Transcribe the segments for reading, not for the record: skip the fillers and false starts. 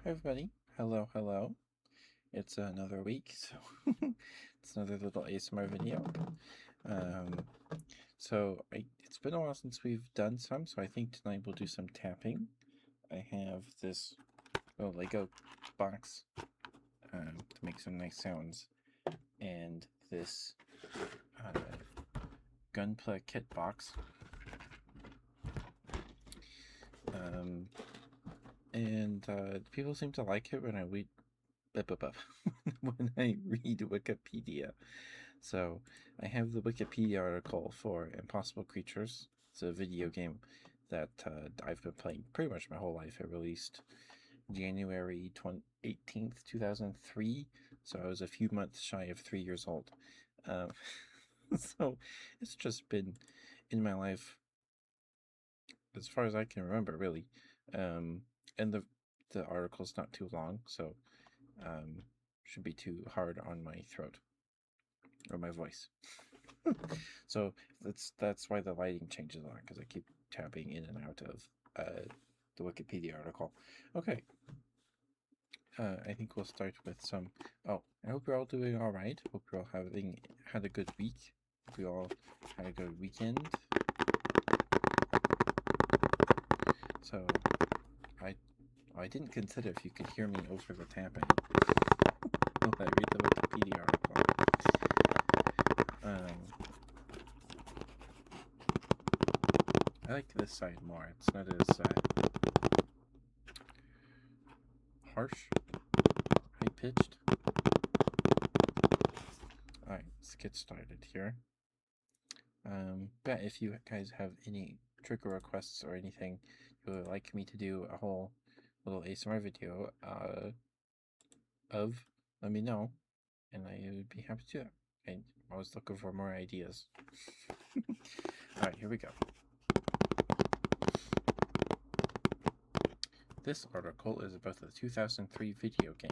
Hi everybody. Hello, hello. It's another week, so it's another little ASMR video. Um, it's been a while since we've done some, so I think tonight we'll do some tapping. I have this little Lego box to make some nice sounds, and this gunplay kit box. People seem to like it when I read when I read Wikipedia. So I have the Wikipedia article for Impossible Creatures. It's a video game that I've been playing pretty much my whole life. It released January 18th, 2003. So I was a few months shy of 3 years old. Uh, so it's just been in my life as far as I can remember, really. And the article's not too long, so should be too hard on my throat or my voice. So that's why the lighting changes a lot, because I keep tapping in and out of the Wikipedia article. Okay, I think we'll start with some. Oh, I hope you're all doing all right. Hope you're all had a good week. Hope you all had a good weekend. So I didn't consider if you could hear me over the tapping. Oh, I read the Wikipedia article. I like this side more. It's not as harsh, high pitched. Alright, let's get started here. But if you guys have any trigger requests or anything you would like me to do a whole little ASMR video of, let me know, and I would be happy to do that. I'm always looking for more ideas. Alright, here we go. This article is about the 2003 video game.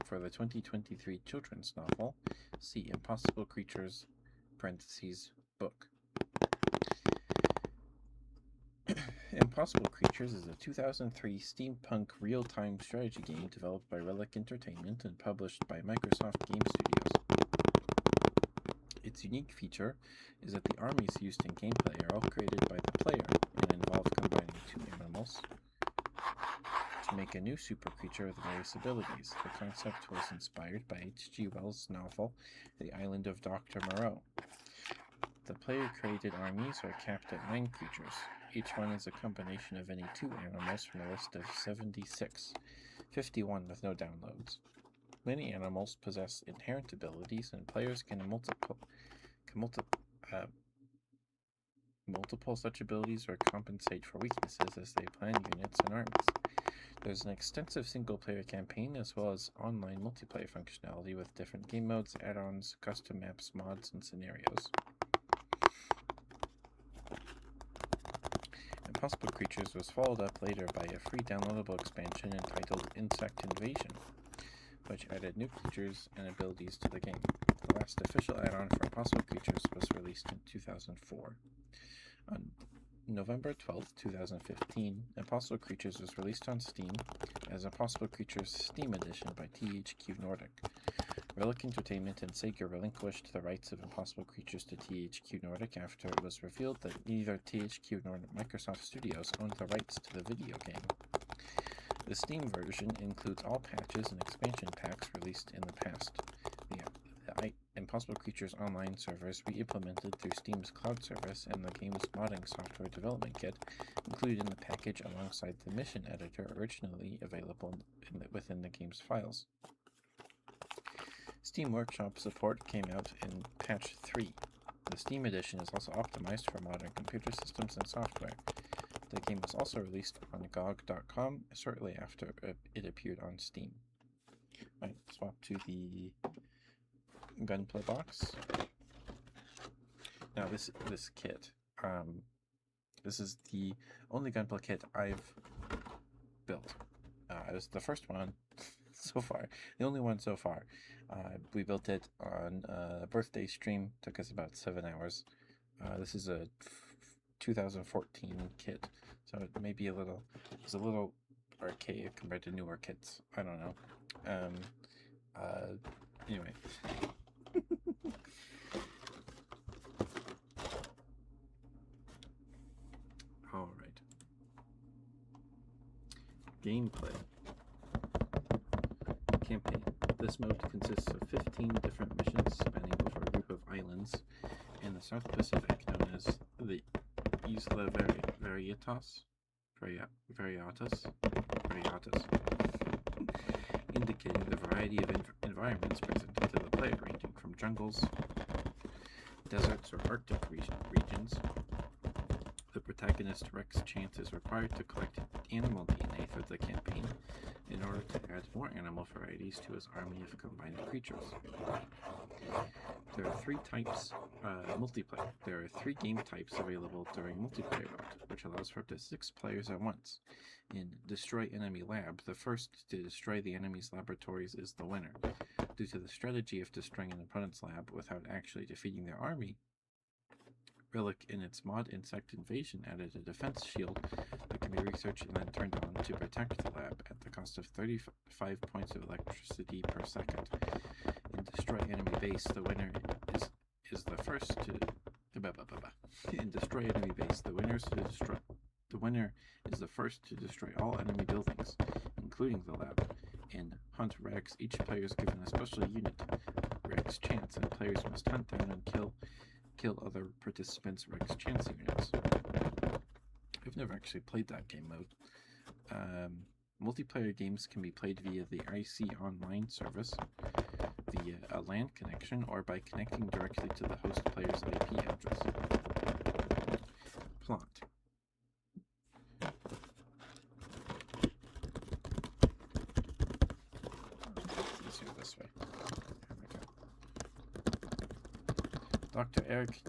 For the 2023 children's novel, see Impossible Creatures, book. Impossible Creatures is a 2003 steampunk real-time strategy game developed by Relic Entertainment and published by Microsoft Game Studios. Its unique feature is that the armies used in gameplay are all created by the player and involve combining two animals to make a new super creature with various abilities. The concept was inspired by H.G. Wells' novel The Island of Dr. Moreau. The player created armies are capped at 9 creatures. Each one is a combination of any 2 animals from a list of 76, 51 with no downloads. Many animals possess inherent abilities, and players can multiple such abilities or compensate for weaknesses as they plan units and armies. There's an extensive single-player campaign as well as online multiplayer functionality with different game modes, add-ons, custom maps, mods, and scenarios. Impossible Creatures was followed up later by a free downloadable expansion entitled Insect Invasion, which added new creatures and abilities to the game. The last official add-on for Impossible Creatures was released in 2004. On November 12, 2015, Impossible Creatures was released on Steam as Impossible Creatures Steam Edition by THQ Nordic. Relic Entertainment and Sega relinquished the rights of Impossible Creatures to THQ Nordic after it was revealed that neither THQ nor Microsoft Studios owned the rights to the video game. The Steam version includes all patches and expansion packs released in the past. The Impossible Creatures online servers re-implemented through Steam's cloud service and the game's modding software development kit included in the package alongside the mission editor originally available within the game's files. Steam Workshop support came out in patch 3. The Steam edition is also optimized for modern computer systems and software. The game was also released on GOG.com shortly after it appeared on Steam. Right, swap to the gunplay box. Now this kit, this is the only gunplay kit I've built. It was the first one so far, the only one so far. We built it on a birthday stream. Took us about 7 hours. This is a 2014 kit, so it may be it's a little archaic compared to newer kits. I don't know. Anyway. All right. Gameplay. Campaign. This mode consists of 15 different missions spanning over a group of islands in the South Pacific known as the Isla Veritas, indicating the variety of environments presented to the player, ranging from jungles, deserts, or Arctic regions. The protagonist Rex Chance is required to collect animal DNA for the campaign in order to add more animal varieties to his army of combined creatures. There are three types multiplayer. There are 3 game types available during multiplayer mode, which allows for up to 6 players at once. In Destroy Enemy Lab, the first to destroy the enemy's laboratories is the winner. Due to the strategy of destroying an opponent's lab without actually defeating their army, Relic in its mod Insect Invasion added a defense shield that can be researched and then turned on to protect the lab at the cost of 35 points of electricity per second. In Destroy Enemy Base, the winner is the first to In Destroy Enemy Base, the winner is the first to destroy all enemy buildings, including the lab. In Hunt Rex, each player is given a special unit, Rex Chance, and players must hunt down and kill other participants' Rex Chance units. I've never actually played that game mode. Multiplayer games can be played via the IC Online service, via a LAN connection, or by connecting directly to the host player's IP address. Plot. It's easier this way. Dr. Eric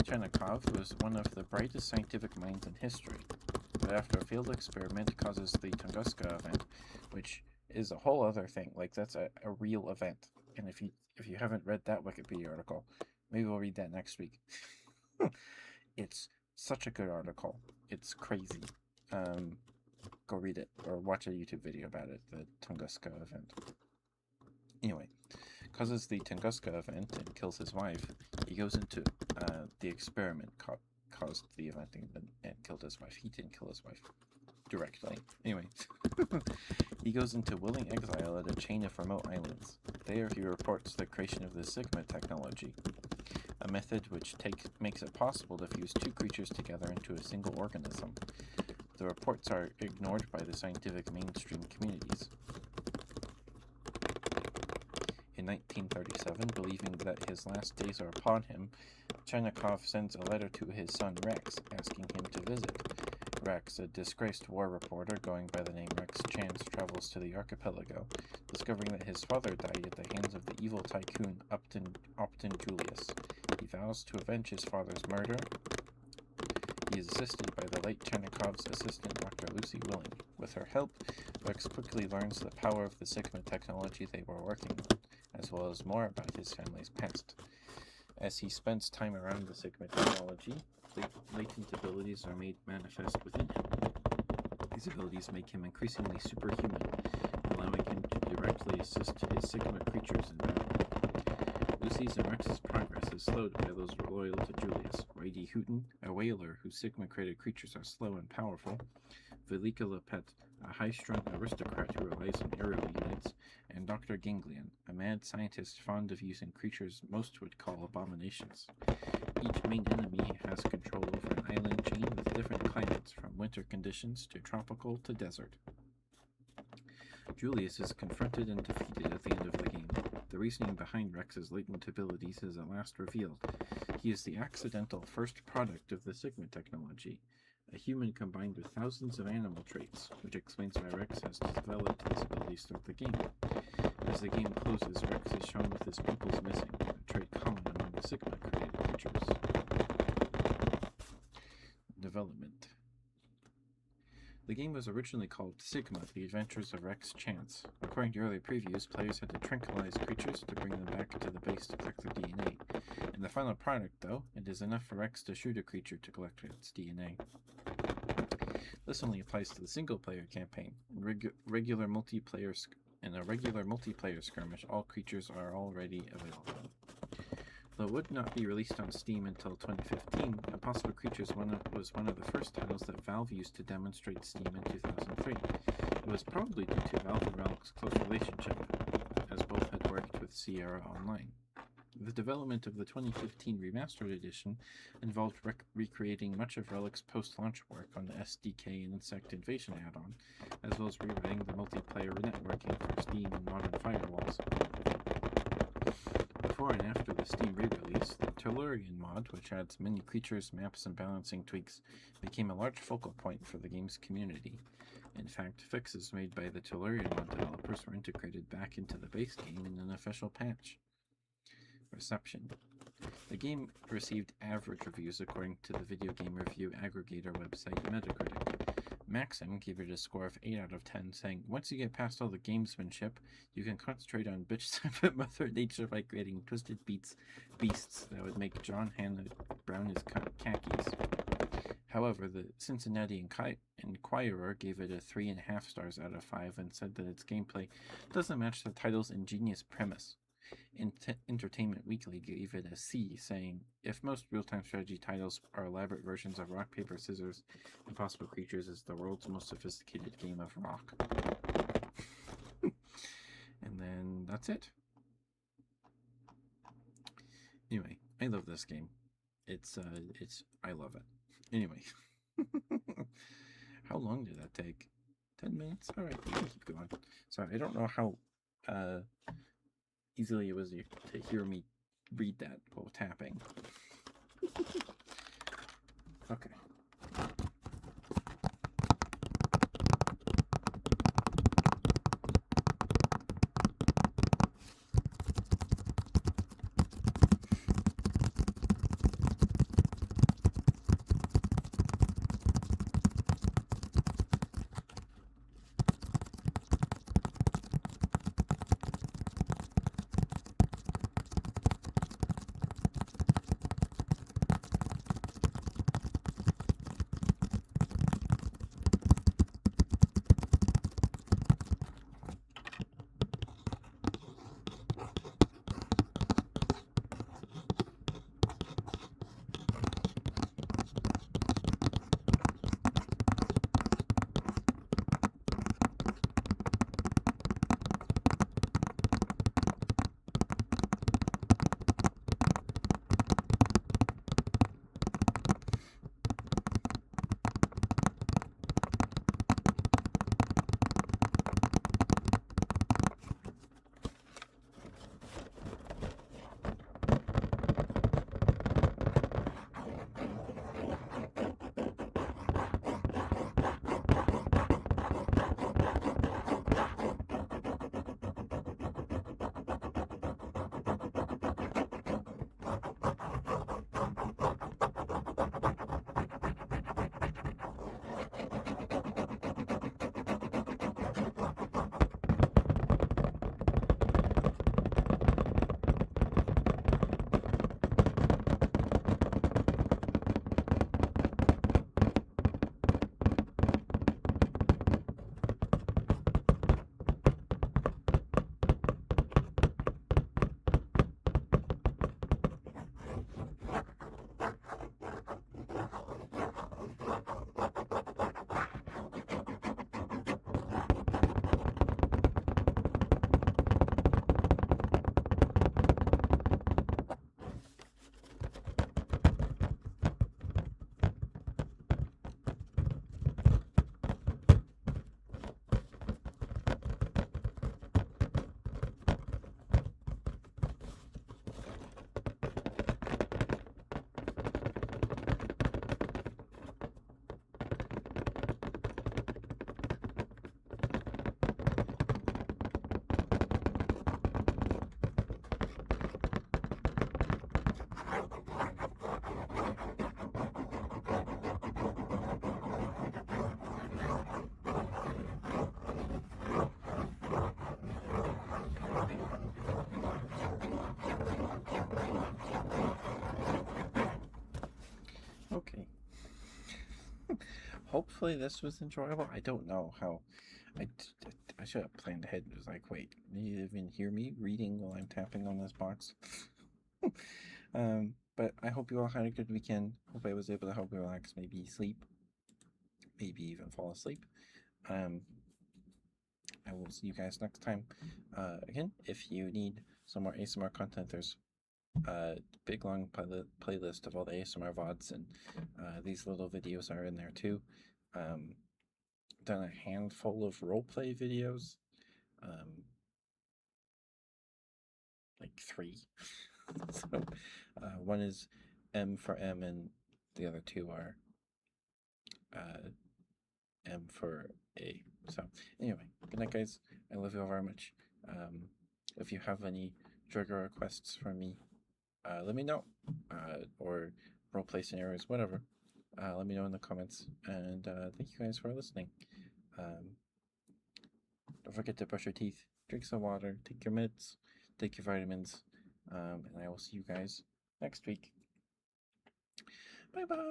Chernikov was one of the brightest scientific minds in history, but after a failed experiment causes the Tunguska event, which is a whole other thing. Like, that's a real event. And if you haven't read that Wikipedia article, maybe we'll read that next week. It's such a good article. It's crazy. Go read it or watch a YouTube video about it, the Tunguska event. Anyway, causes the Tunguska event and kills his wife. He goes into the experiment caused the event and killed his wife. He didn't kill his wife directly. Anyway, he goes into willing exile at a chain of remote islands. There he reports the creation of the Sigma technology, a method which makes it possible to fuse 2 creatures together into a single organism. The reports are ignored by the scientific mainstream communities. In 1937, believing that his last days are upon him, Chernikov sends a letter to his son Rex, asking him to visit. Rex, a disgraced war reporter going by the name Rex Chance, travels to the archipelago, discovering that his father died at the hands of the evil tycoon Upton Julius. He vows to avenge his father's murder. He is assisted by the late Chernikov's assistant, Dr. Lucy Willing. With her help, Rex quickly learns the power of the Sigma technology they were working on, as well as more about his family's past. As he spends time around the Sigma technology, latent abilities are made manifest within him. These abilities make him increasingly superhuman, allowing him to directly assist his Sigma creatures in battle. Lucy's and Rex's progress is slowed by those loyal to Julius. Righty Hooten, a whaler whose Sigma-created creatures are slow and powerful, Velika Lepet, a high-strung aristocrat who relies on aerial units, and Dr. Ganglion, a mad scientist fond of using creatures most would call abominations. Each main enemy has control over an island chain with different climates, from winter conditions to tropical to desert. Julius is confronted and defeated at the end of the game. The reasoning behind Rex's latent abilities is at last revealed. He is the accidental first product of the Sigma technology, a human combined with thousands of animal traits, which explains why Rex has developed his abilities throughout the game. As the game closes, Rex is shown with his pupils missing, a trait common among the Sigma-created creatures. Development. The game was originally called Sigma, The Adventures of Rex Chance. According to early previews, players had to tranquilize creatures to bring them back to the base to collect their DNA. In the final product, though, it is enough for Rex to shoot a creature to collect its DNA. This only applies to the single-player campaign. In a regular multiplayer skirmish, all creatures are already available. Though it would not be released on Steam until 2015, Impossible Creatures was one of the first titles that Valve used to demonstrate Steam in 2003. It was probably due to Valve and Relic's close relationship, as both had worked with Sierra Online. The development of the 2015 Remastered Edition involved recreating much of Relic's post-launch work on the SDK and Insect Invasion add-on, as well as rewriting the multiplayer networking for Steam and modern firewalls. Before and after the Steam re-release, the Tellurian mod, which adds many creatures, maps, and balancing tweaks, became a large focal point for the game's community. In fact, fixes made by the Tellurian mod developers were integrated back into the base game in an official patch. Reception. The game received average reviews according to the video game review aggregator website Metacritic. Maxim gave it a score of 8 out of 10, saying, "Once you get past all the gamesmanship, you can concentrate on bitch-slap at Mother Nature by creating twisted beasts that would make John Hanna brown his khakis." However, the Cincinnati Enquirer gave it a 3.5 stars out of 5 and said that its gameplay doesn't match the title's ingenious premise. Entertainment Weekly gave it a C, saying, "If most real-time strategy titles are elaborate versions of rock, paper, scissors, Impossible Creatures is the world's most sophisticated game of rock." And then that's it. Anyway, I love this game. I love it. Anyway. How long did that take? 10 minutes? Alright, we can keep going. Sorry, I don't know how easily it was to hear me read that while tapping. Okay. hopefully this was enjoyable. I don't know how. I should have planned ahead. It was like, wait, you even hear me reading while I'm tapping on this box? But I hope you all had a good weekend. Hope I was able to help you relax, maybe sleep, maybe even fall asleep. Um, I will see you guys next time. Again, if you need some more ASMR content, there's a big long playlist of all the ASMR VODs, and these little videos are in there too. Done a handful of roleplay videos, like 3. So one is M for M, and the other 2 are M for A. So anyway, good night, guys. I love you all very much. If you have any trigger requests for me, let me know, or roleplay scenarios, whatever. Let me know in the comments. And thank you guys for listening. Don't forget to brush your teeth, drink some water, take your meds, take your vitamins, and I will see you guys next week. Bye bye.